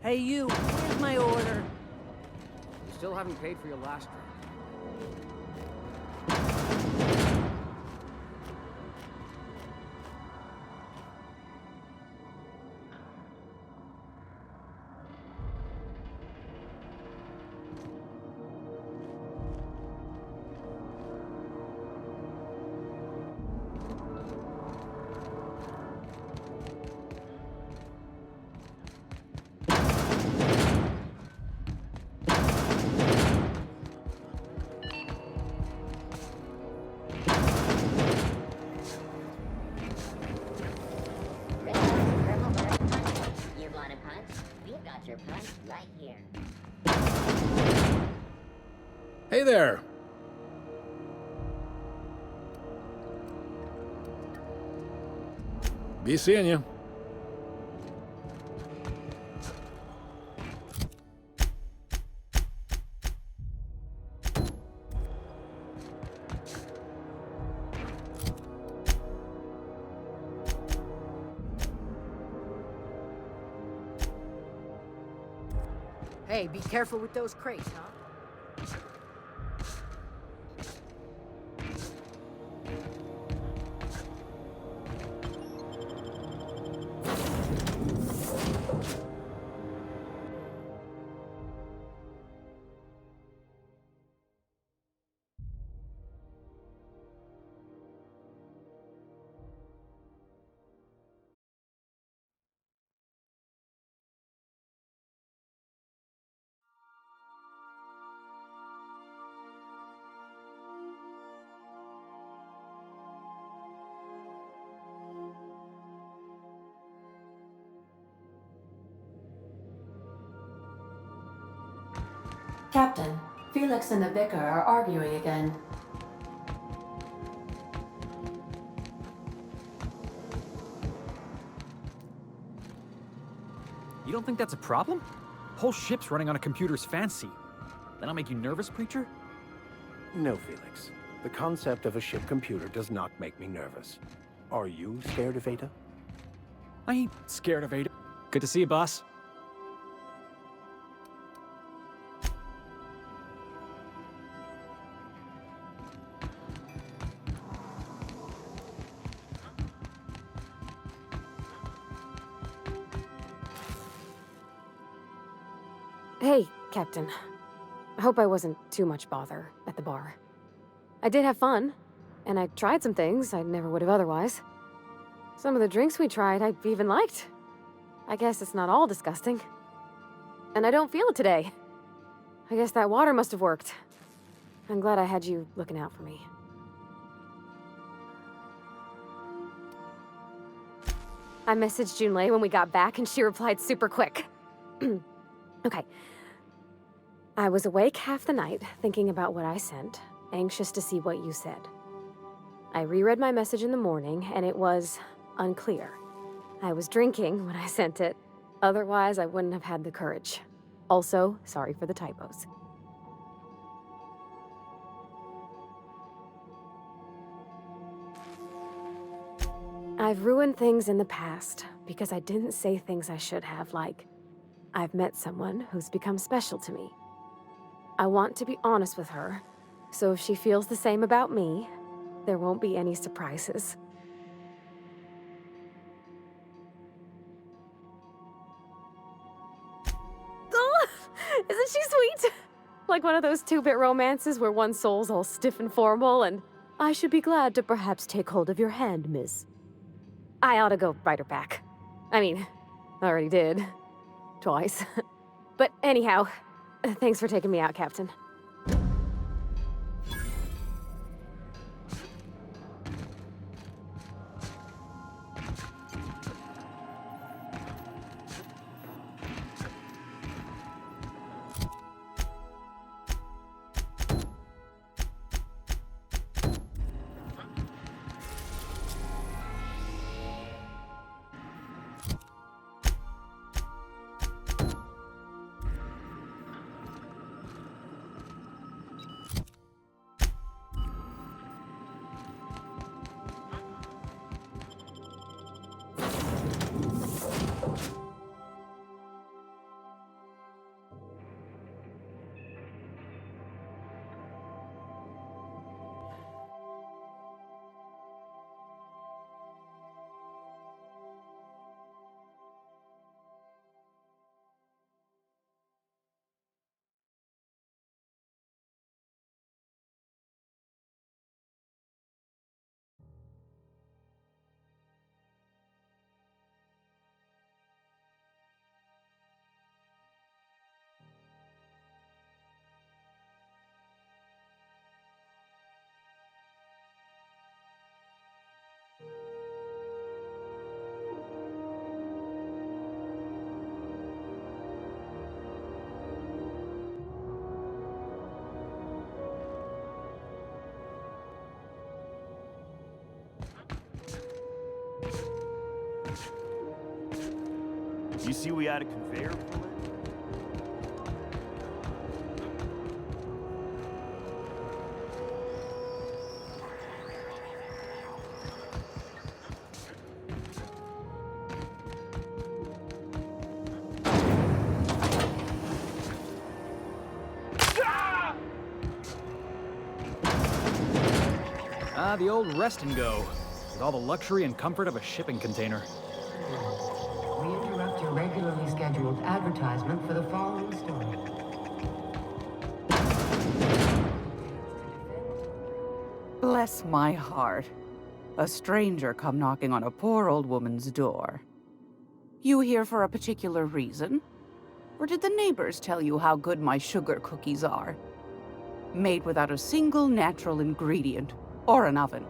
Hey, you, where's my order? You still haven't paid for your last drink. You want a punch? We've got your punch right here. Hey there! Be seeing you. Hey, be careful with those crates, huh? Captain, Felix and the Vicar are arguing again. You don't think that's a problem? Whole ship's running on a computer's fancy. That'll make you nervous, Preacher? No, Felix. The concept of a ship computer does not make me nervous. Are you scared of Ada? I ain't scared of Ada. Good to see you, boss. Hey, Captain. I hope I wasn't too much bother at the bar. I did have fun, and I tried some things I never would have otherwise. Some of the drinks we tried I even liked. I guess it's not all disgusting. And I don't feel it today. I guess that water must have worked. I'm glad I had you looking out for me. I messaged Junlei when we got back, and she replied super quick. Okay. I was awake half the night, thinking about what I sent, anxious to see what you said. I reread my message in the morning, and it was unclear. I was drinking when I sent it. Otherwise, I wouldn't have had the courage. Also, sorry for the typos. I've ruined things in the past because I didn't say things I should have, like, I've met someone who's become special to me. I want to be honest with her, so if she feels the same about me, there won't be any surprises. Oh, isn't she sweet? Like one of those two-bit romances where one soul's all stiff and formal and, I should be glad to perhaps take hold of your hand, miss. I ought to go write her back. I mean, I already did. Twice. But anyhow, thanks for taking me out, Captain. you see we had a conveyor pull in? Ah, the old rest and go. With all the luxury and comfort of a shipping container. We interrupt your regularly scheduled advertisement for the following story. Bless my heart. A stranger come knocking on a poor old woman's door. You here for a particular reason? Or did the neighbors tell you how good my sugar cookies are? Made without a single natural ingredient, or an oven.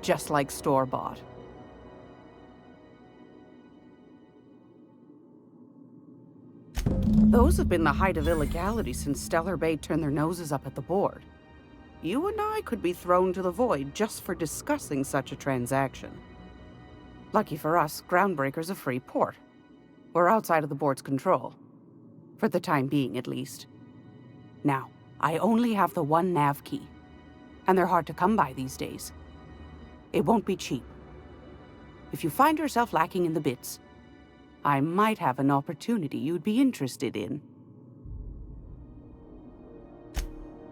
Just like store-bought. Those have been the height of illegality since Stellar Bay turned their noses up at the board. You and I could be thrown to the void just for discussing such a transaction. Lucky for us, Groundbreaker's a free port. We're outside of the board's control. For the time being, at least. Now, I only have the one nav key. And they're hard to come by these days. It won't be cheap. If you find yourself lacking in the bits, I might have an opportunity you'd be interested in.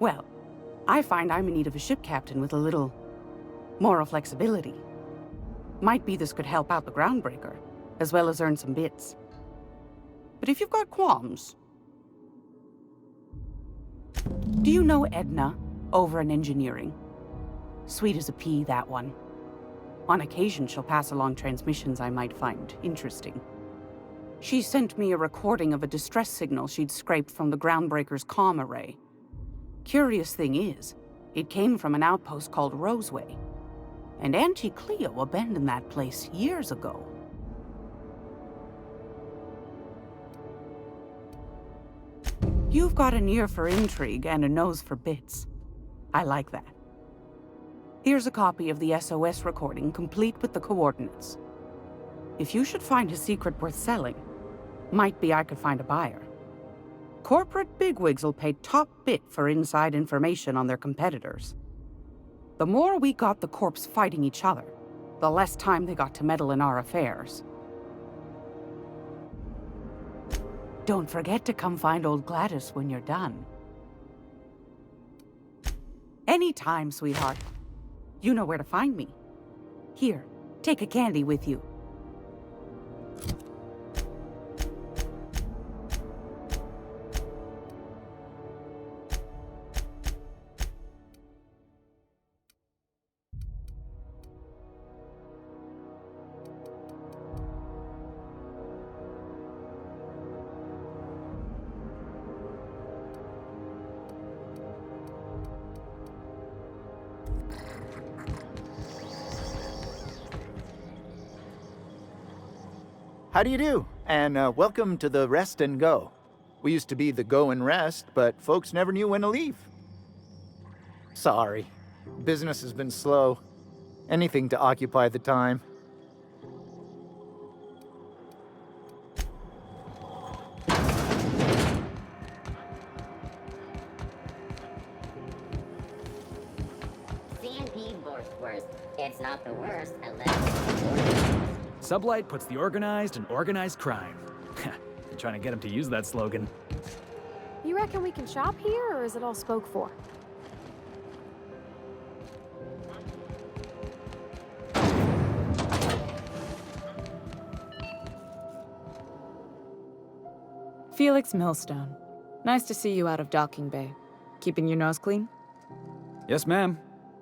Well, I find I'm in need of a ship captain with a little moral flexibility. Might be this could help out the Groundbreaker, as well as earn some bits. But if you've got qualms... Do you know Edna, over in engineering? Sweet as a pea, that one. On occasion, she'll pass along transmissions I might find interesting. She sent me a recording of a distress signal she'd scraped from the Groundbreaker's comm array. Curious thing is, it came from an outpost called Roseway. And Auntie Cleo abandoned that place years ago. You've got an ear for intrigue and a nose for bits. I like that. Here's a copy of the SOS recording, complete with the coordinates. If you should find a secret worth selling, might be I could find a buyer. Corporate bigwigs will pay top bit for inside information on their competitors. The more we got the corps fighting each other, the less time they got to meddle in our affairs. Don't forget to come find old Gladys when you're done. Anytime, sweetheart. You know where to find me. Here, take a candy with you. How do you do? And welcome to the Rest and Go. We used to be the Go and Rest, but folks never knew when to leave. Sorry. Business has been slow. Anything to occupy the time. CMP Borstworth. It's not the worst unless it's the worst. Sublight puts the organized in organized crime. I'm trying to get him to use that slogan. You reckon we can shop here, or is it all spoke for? Felix Millstone. Nice to see you out of Docking Bay. Keeping your nose clean? Yes, ma'am.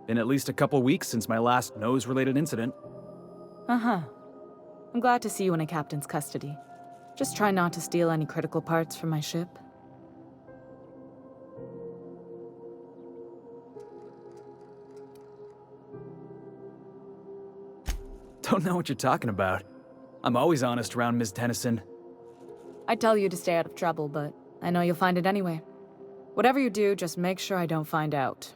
Been at least a couple weeks since my last nose-related incident. Uh-huh. I'm glad to see you in a captain's custody. Just try not to steal any critical parts from my ship. Don't know what you're talking about. I'm always honest around Ms. Tennyson. I tell you to stay out of trouble, but I know you'll find it anyway. Whatever you do, just make sure I don't find out.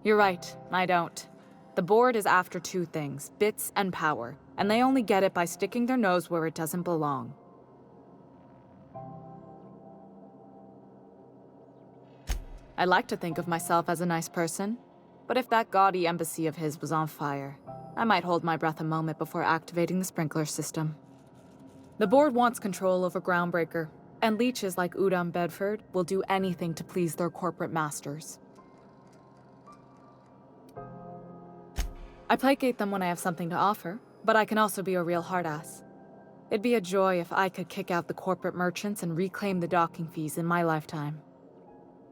You're right, I don't. The board is after two things, bits and power, and they only get it by sticking their nose where it doesn't belong. I like to think of myself as a nice person, but if that gaudy embassy of his was on fire, I might hold my breath a moment before activating the sprinkler system. The board wants control over Groundbreaker, and leeches like Udom Bedford will do anything to please their corporate masters. I placate them when I have something to offer, but I can also be a real hard-ass. It'd be a joy if I could kick out the corporate merchants and reclaim the docking fees in my lifetime.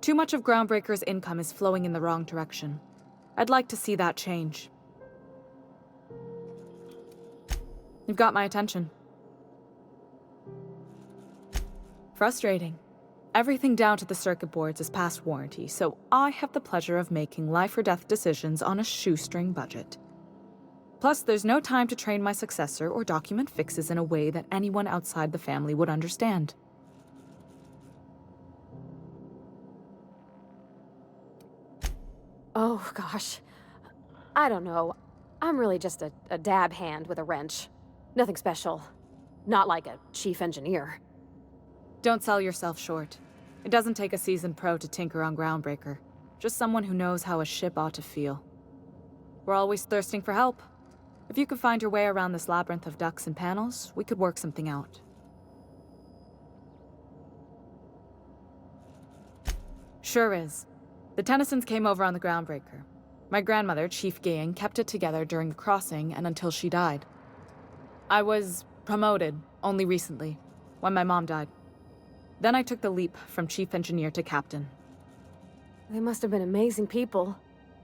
Too much of Groundbreaker's income is flowing in the wrong direction. I'd like to see that change. You've got my attention. Frustrating. Everything down to the circuit boards is past warranty, so I have the pleasure of making life or death decisions on a shoestring budget. Plus, there's no time to train my successor or document fixes in a way that anyone outside the family would understand. Oh, gosh. I don't know. I'm really just a dab hand with a wrench. Nothing special. Not like a chief engineer. Don't sell yourself short. It doesn't take a seasoned pro to tinker on Groundbreaker. Just someone who knows how a ship ought to feel. We're always thirsting for help. If you could find your way around this labyrinth of ducts and panels, we could work something out. Sure is. The Tennysons came over on the Groundbreaker. My grandmother, Chief Gayan, kept it together during the crossing and until she died. I was promoted only recently, when my mom died. Then I took the leap from chief engineer to captain. They must have been amazing people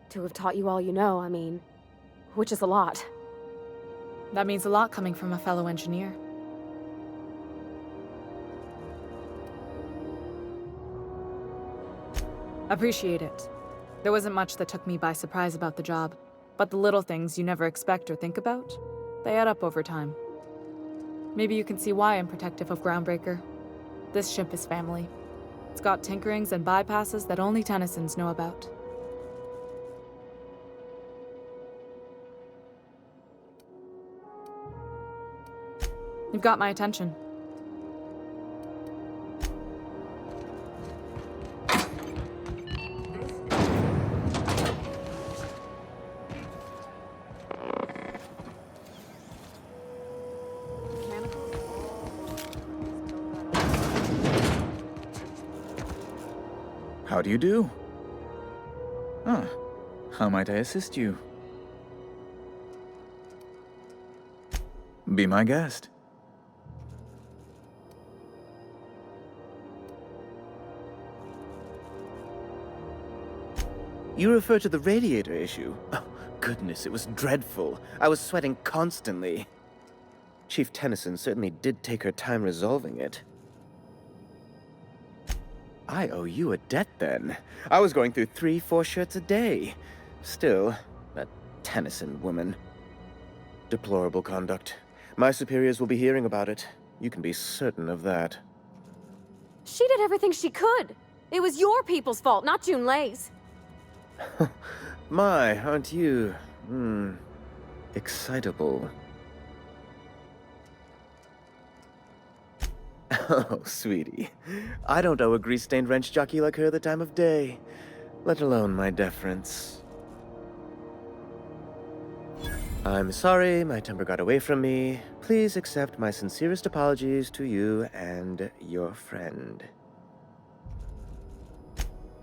to have taught you all you know, I mean, which is a lot. That means a lot coming from a fellow engineer. Appreciate it. There wasn't much that took me by surprise about the job, but the little things you never expect or think about, they add up over time. Maybe you can see why I'm protective of Groundbreaker. This ship is family. It's got tinkerings and bypasses that only Tennysons know about. You've got my attention. How do you do? Ah, how might I assist you? Be my guest. You refer to the radiator issue? Oh, goodness, it was dreadful. I was sweating constantly. Chief Tennyson certainly did take her time resolving it. I owe you a debt, then. I was going through 3-4 shirts a day. Still, that Tennyson woman. Deplorable conduct. My superiors will be hearing about it. You can be certain of that. She did everything she could. It was your people's fault, not Junlei's. My, aren't you, excitable. Oh, sweetie. I don't owe a grease-stained wrench jockey like her the time of day, let alone my deference. I'm sorry, my temper got away from me. Please accept my sincerest apologies to you and your friend.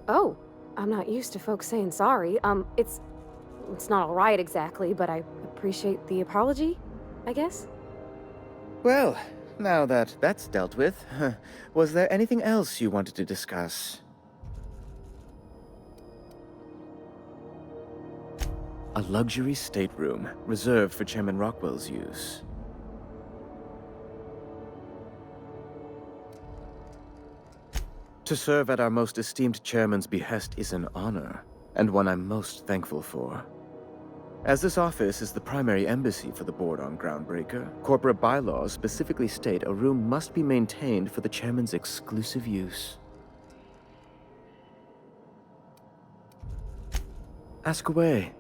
Oh, I'm not used to folks saying sorry. It's not all right exactly, but I appreciate the apology, I guess. Well, now that that's dealt with, was there anything else you wanted to discuss? A luxury stateroom, reserved for Chairman Rockwell's use. To serve at our most esteemed chairman's behest is an honor, and one I'm most thankful for. As this office is the primary embassy for the board on Groundbreaker, corporate bylaws specifically state a room must be maintained for the chairman's exclusive use. Ask away.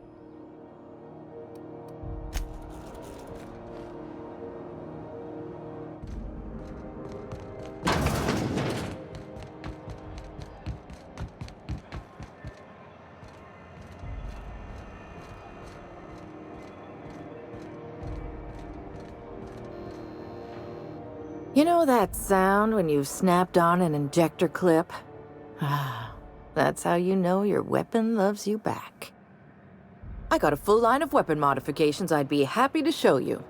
You know that sound when you've snapped on an injector clip? Ah, that's how you know your weapon loves you back. I got a full line of weapon modifications I'd be happy to show you.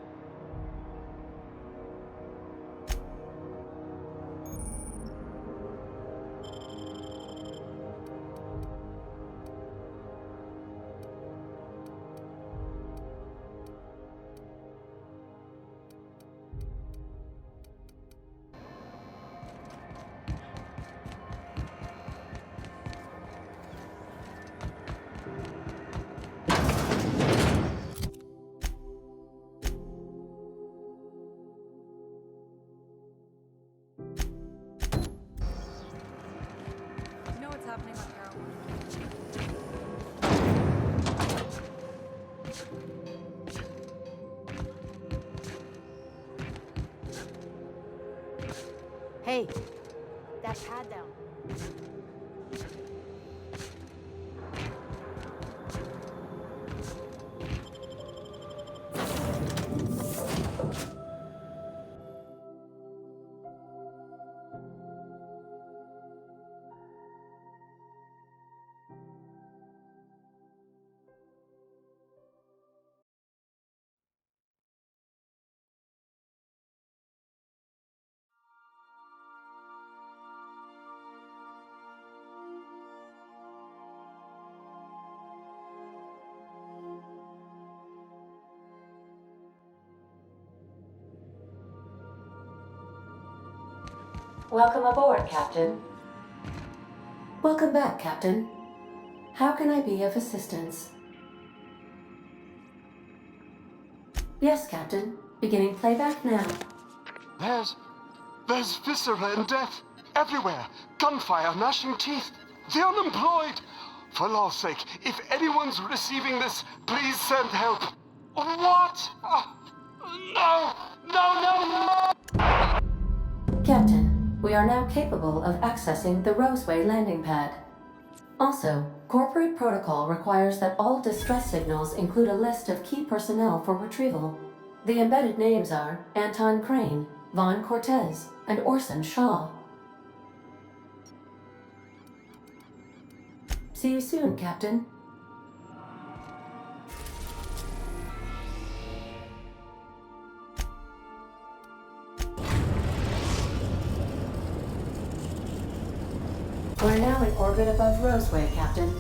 You know what's happening on Arrow? Hey, that pad down. Welcome aboard, Captain. Welcome back, Captain. How can I be of assistance? Yes, Captain. Beginning playback now. There's viscera and death everywhere. Gunfire, gnashing teeth. The unemployed. For law's sake, if anyone's receiving this, please send help. What? No! Captain, we are now capable of accessing the Roseway landing pad. Also, corporate protocol requires that all distress signals include a list of key personnel for retrieval. The embedded names are Anton Crane, Vaughn Cortez, and Orson Shaw. See you soon, Captain. We're now in orbit above Roseway, Captain.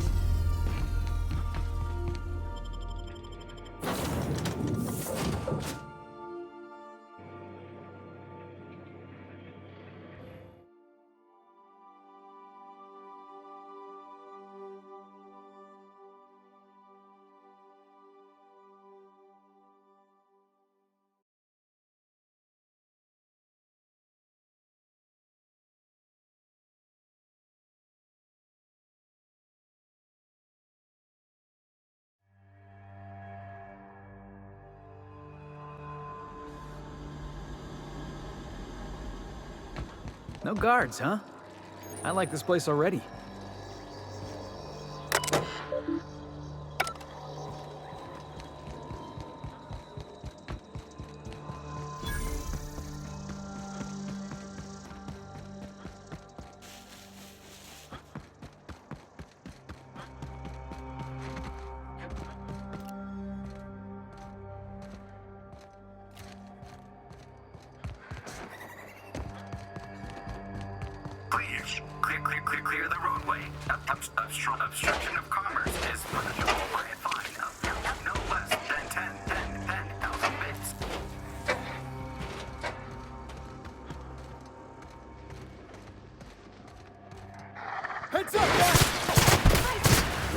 No guards, huh? I like this place already. Clear the roadway. Obstruction of commerce is punishable by a fine of no less than 10,000 bits. Heads up, guys!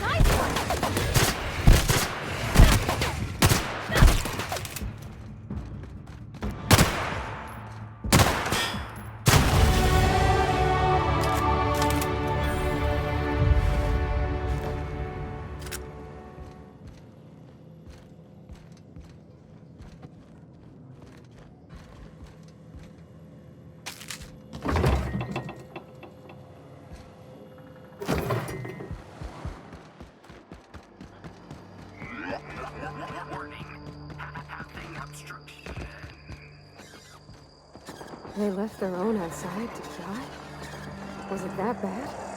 Nice one! They left their own outside to die? Was it that bad?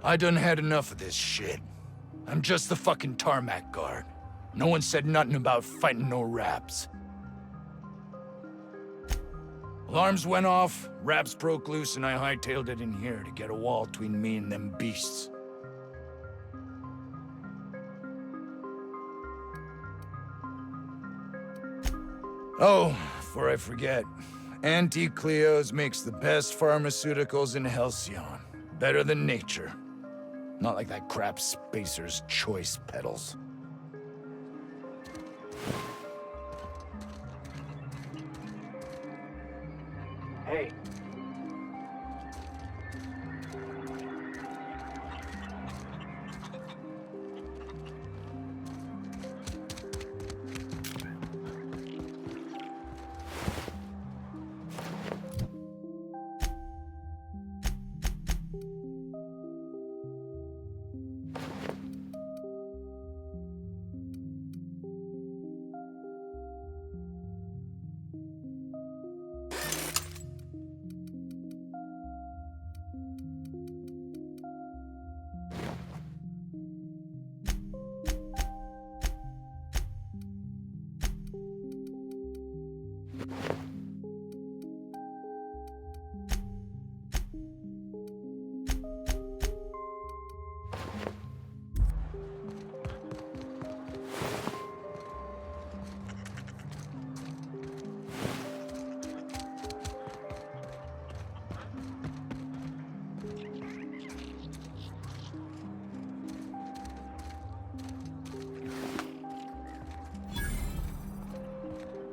I done had enough of this shit. I'm just the fucking tarmac guard. No one said nothing about fighting no raps. Alarms went off, raps broke loose, and I hightailed it in here to get a wall between me and them beasts. Oh, before I forget, Auntie Cleo's makes the best pharmaceuticals in Halcyon. Better than nature. Not like that crap Spacer's Choice pedals. Hey.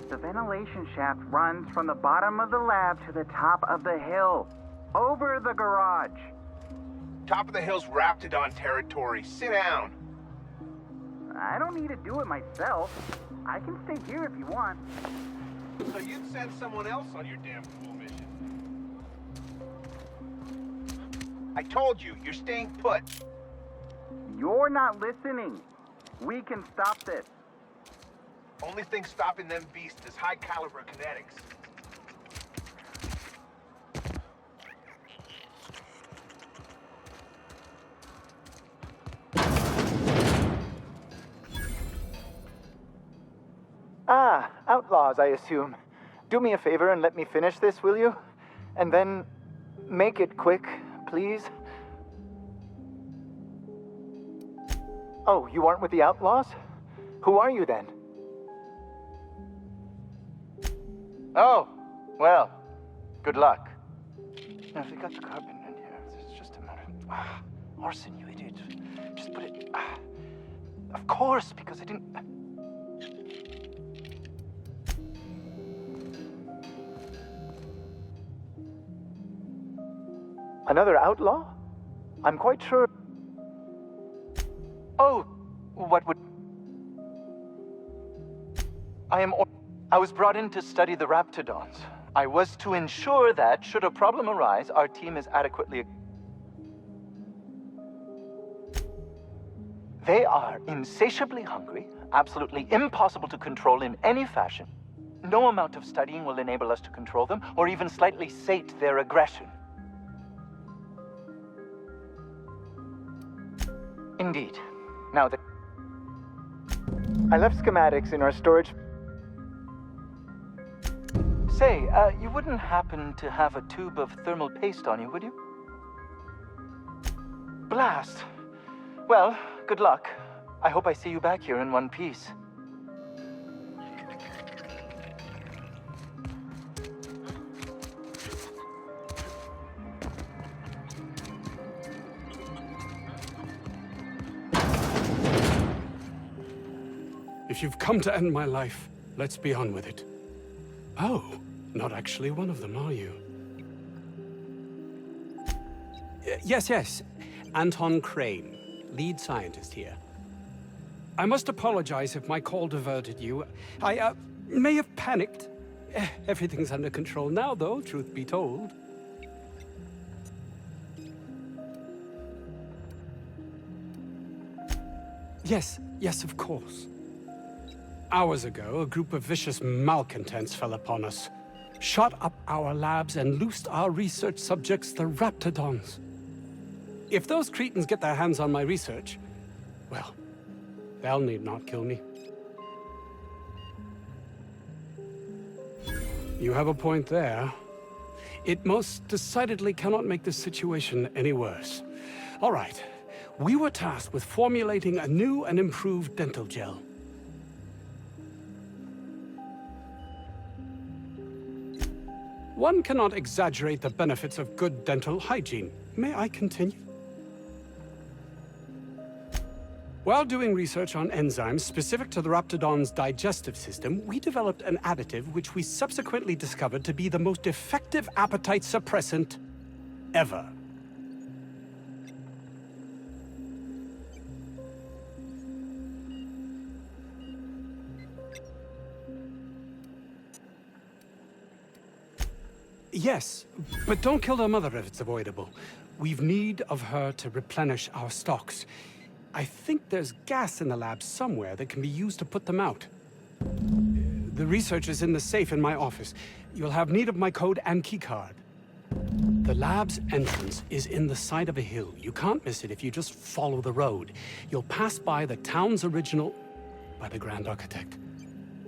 The ventilation shaft runs from the bottom of the lab to the top of the hill, over the garage. Top of the hill's Raptidon territory. Sit down. I don't need to do it myself. I can stay here if you want. So you'd send someone else on your damn cool mission. I told you, you're staying put. You're not listening. We can stop this. Only thing stopping them beasts is high caliber kinetics. Ah, outlaws, I assume. Do me a favor and let me finish this, will you? And then make it quick, please. Oh, you aren't with the outlaws? Who are you then? Oh, well, good luck. Now, if we got the carbon in here, it's just a matter of... Orson, you idiot. Just put it... of course, because I didn't... Another outlaw? I'm quite sure... what would... I was brought in to study the Raptidons. I was to ensure that, should a problem arise, our team is adequately... They are insatiably hungry, absolutely impossible to control in any fashion. No amount of studying will enable us to control them, or even slightly sate their aggression. Indeed. Now that... I left schematics in our storage... Say, you wouldn't happen to have a tube of thermal paste on you, would you? Blast. Well, good luck. I hope I see you back here in one piece. If you've come to end my life, let's be on with it. Oh, not actually one of them, are you? Yes. Anton Crane, lead scientist here. I must apologize if my call diverted you. I may have panicked. Everything's under control now, though, truth be told. Yes, of course. Hours ago, a group of vicious malcontents fell upon us, shot up our labs and loosed our research subjects, the Raptidons. If those cretins get their hands on my research, well, they'll need not kill me. You have a point there. It most decidedly cannot make this situation any worse. All right, we were tasked with formulating a new and improved dental gel. One cannot exaggerate the benefits of good dental hygiene. May I continue? While doing research on enzymes specific to the Raptidon's digestive system, we developed an additive which we subsequently discovered to be the most effective appetite suppressant ever. Yes, but don't kill their mother if it's avoidable. We've need of her to replenish our stocks. I think there's gas in the lab somewhere that can be used to put them out. The research is in the safe in my office. You'll have need of my code and keycard. The lab's entrance is in the side of a hill. You can't miss it if you just follow the road. You'll pass by the town's original... by the Grand Architect.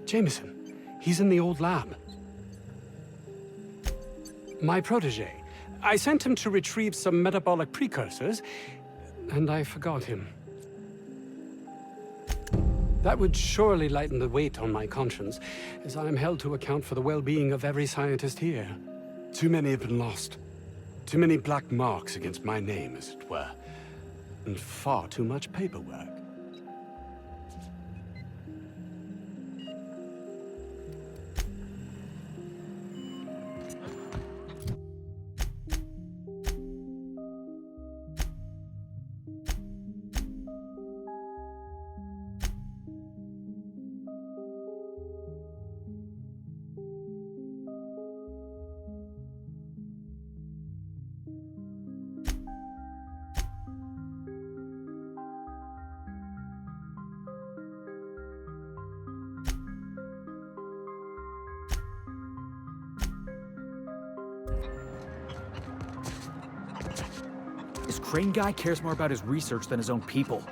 Jameson. He's in the old lab. My protege. I sent him to retrieve some metabolic precursors, and I forgot him. That would surely lighten the weight on my conscience, as I am held to account for the well-being of every scientist here. Too many have been lost. Too many black marks against my name, as it were. And far too much paperwork. This Crane guy cares more about his research than his own people.